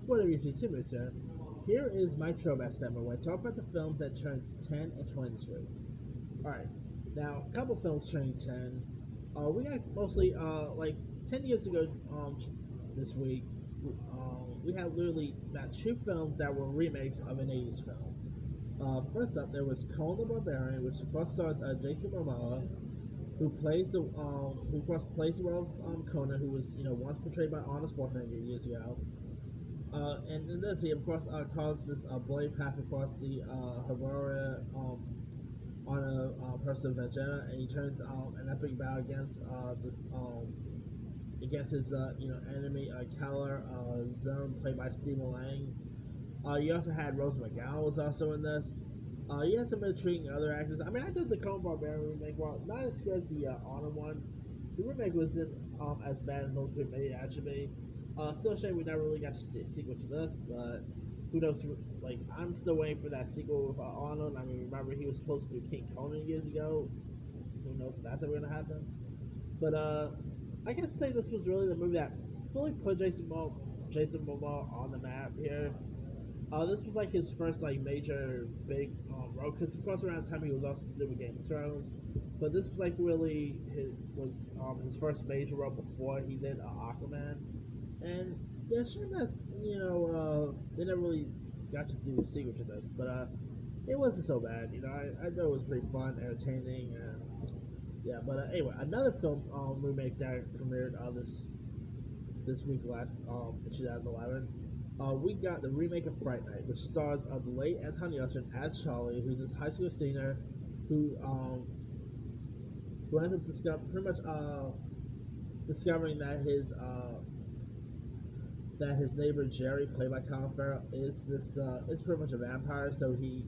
What have you two sir? Here is my throwback segment where I talk about the films that turned 10 and 20 this week. Alright, now a couple films turning 10. We got mostly, like 10 years ago this week, we had literally about two films that were remakes of an 80s film. First up, there was Conan the Barbarian, which of course stars Jason Momoa, who of course plays the role of Conan, who was once portrayed by Arnold Schwarzenegger years ago. And in this, he of course calls this blade path across the Havara on a person of Vegeta, and he turns an epic battle against this against his enemy Keller Zone, played by Stephen Lang. You also had Rose McGowan was also in this. You had some intriguing other actors. I mean, I thought the Conan Barbarian remake, while not as good as the Honor one, the remake wasn't as bad as most people made it out to be. Still a shame we never really got to see a sequel to this, but who knows? Like, I'm still waiting for that sequel with Arnold. I mean, remember he was supposed to do King Conan years ago. Who knows if that's ever gonna happen? But I can say this was really the movie that fully put Jason Momoa on the map here. This was like his first like major big role, because of course around the time he was also doing Game of Thrones, but this was like really his first major role before he did Aquaman, and yeah, it's a shame that they never really got to do a sequel to this, but it wasn't so bad. I know it was pretty fun, entertaining, and yeah. But anyway, another film remake that premiered this week last in 2011. We got the remake of Fright Night, which stars the late Anton Yelchin as Charlie, who's this high school senior who ends up pretty much discovering that his neighbor Jerry, played by Colin Farrell, is pretty much a vampire. So he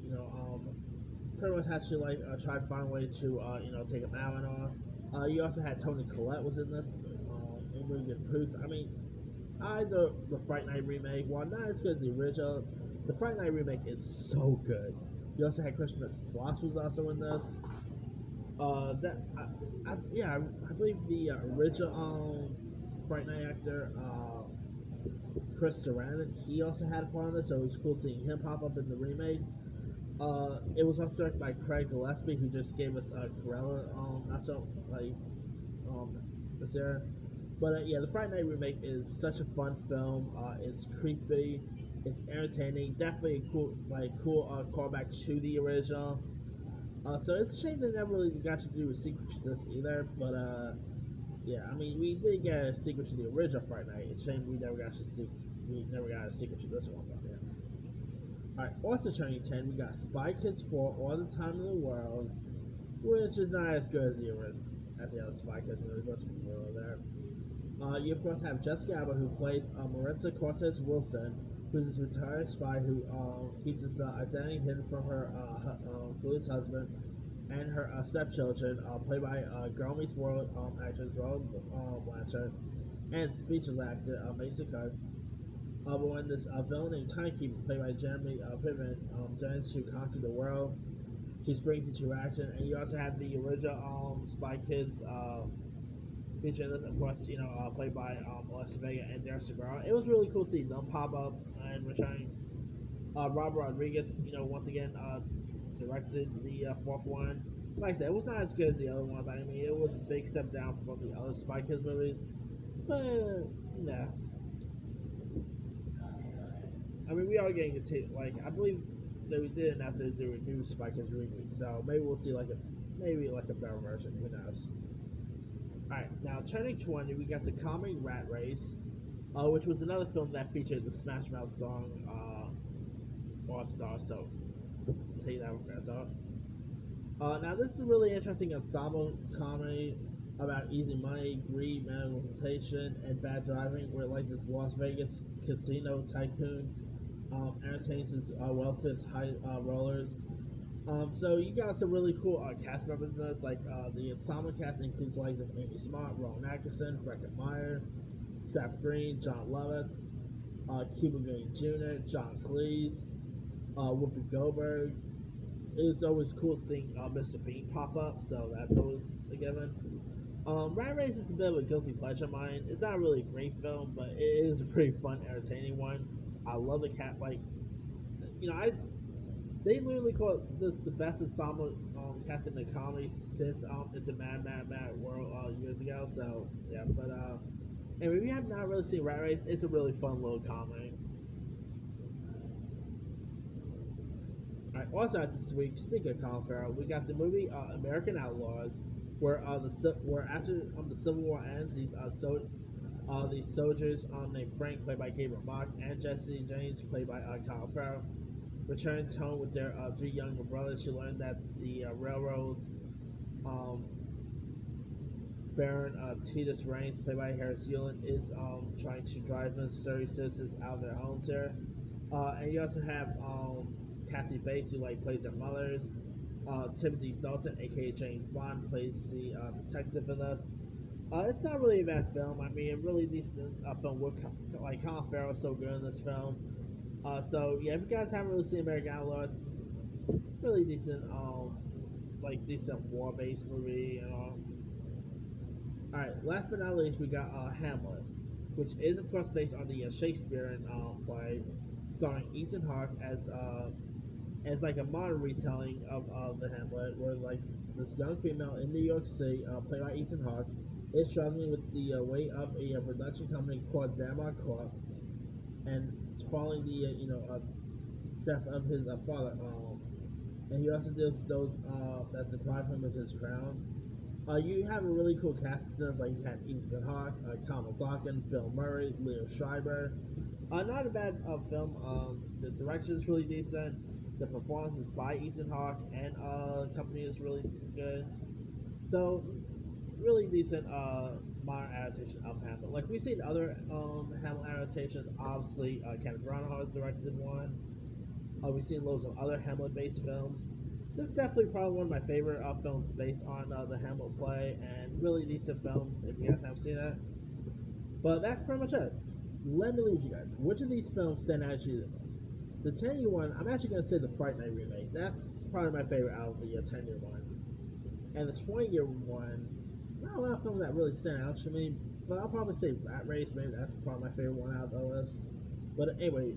pretty much has to try to find a way to take him out and all. You also had Toni Collette was in this, in really good Poots. I mean, the Fright Night remake, while not as good as the original, the Fright Night remake is so good. You also had Christmas Plus was also in this. I believe the original Fright Night actor, Chris Sarandon, he also had a part in this, so it was cool seeing him pop up in the remake. It was also directed by Craig Gillespie, who just gave us Corella, not so this year. But yeah, the Fright Night remake is such a fun film. It's creepy, it's entertaining, definitely a cool callback to the original. So it's a shame they never really got to do a sequel to this either. But yeah, I mean, we did get a sequel to the original Fright Night. It's a shame we never got a sequel to this one. But yeah. All right, also turning 10, we got Spy Kids 4: All the Time in the World, which is not as good as the other Spy Kids movies. That's before there. You of course have Jessica Alba, who plays Marissa Cortez Wilson, who's this retired spy who keeps his identity hidden from her clueless husband and her stepchildren, played by Girl Meets World actress Roland Blanchard and speechless actor Mason Card. But when this villain named Timekeeper, played by Jeremy Piven, joins to conquer the world, she springs into action. And you also have the original Spy Kids featuring this, of course, played by Melissa Vega and Darren Segura. It was really cool seeing them pop up and returning. Robert Rodriguez, once again directed the fourth one. Like I said, it was not as good as the other ones. I mean, it was a big step down from the other Spy Kids movies, but yeah. I mean, we are getting I believe that we did announce that there were new Spy Kids reboots, so maybe we'll see a better version. Who knows? Alright, now turning 20, we got the comedy Rat Race, which was another film that featured the Smash Mouth song All Star, so I'll tell you that one first off. Now this is a really interesting ensemble comedy about easy money, greed, manipulation, and bad driving, where like this Las Vegas casino tycoon entertains his wealthiest high rollers. So you got some really cool cast members in this. Like the ensemble cast includes likes of Amy Smart, Rowan Atkinson, Breckin Meyer, Seth Green, John Lovitz, Cuba Gooding Jr., John Cleese, Whoopi Goldberg. It's always cool seeing Mr. Bean pop up, so that's always a given. Rat Race is a bit of a guilty pleasure of mine. It's not really a great film, but it is a pretty fun, entertaining one. I love the cat. Like, I they literally call this the best ensemble cast in the comedy since It's a Mad, Mad, Mad World years ago. So yeah, but and if you have not really seen Rat Race, it's a really fun little comedy. All right, also this week, speaking of Colin Farrell, we got the movie American Outlaws, where where after the Civil War ends, these soldiers named Frank, played by Gabriel Mock, and Jesse James, played by Colin Farrell, returns home with their three younger brothers to learn that the railroads um, Baron Titus Reigns, played by Harris Yulin, is trying to drive Missouri citizens out of their homes here. And you also have Kathy Bates, who plays their mothers. Timothy Dalton, aka James Bond, plays the detective in this. It's not really a bad film. I mean, a really decent film. With, Colin Farrell so good in this film. So yeah, if you guys haven't really seen American Outlaws, really decent, decent war-based movie and all. All right, last but not least, we got Hamlet, which is of course based on the Shakespearean play, starring Ethan Hawke as like a modern retelling of the Hamlet, where this young female in New York City, played by Ethan Hawke, is struggling with the weight of a production company called Denmark Corp, and following the death of his father, and he also deals with those that deprive him of his crown. You have a really cool cast. There's you have Ethan Hawke, Kyle MacLachlan, Bill Murray, Leo Schreiber. Not a bad film. The direction is really decent. The performances by Ethan Hawke and company is really good. So, really decent modern adaptation of Hamlet. Like we've seen other Hamlet adaptations. Obviously, Kenneth Branagh directed one. We've seen loads of other Hamlet-based films. This is definitely probably one of my favorite films based on the Hamlet play, and really decent film if you guys haven't seen it. But that's pretty much it. Let me leave you guys. Which of these films stand out to you the most? The 10-year one, I'm actually going to say the Fright Night remake. That's probably my favorite out of the 10-year one. And the 20-year one, not a lot of films that really stand out to me, but I'll probably say Rat Race. Maybe that's probably my favorite one out of the list. But anyway,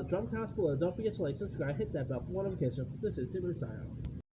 drum comments below. Don't forget to subscribe, hit that bell for more notifications. This is Super Sign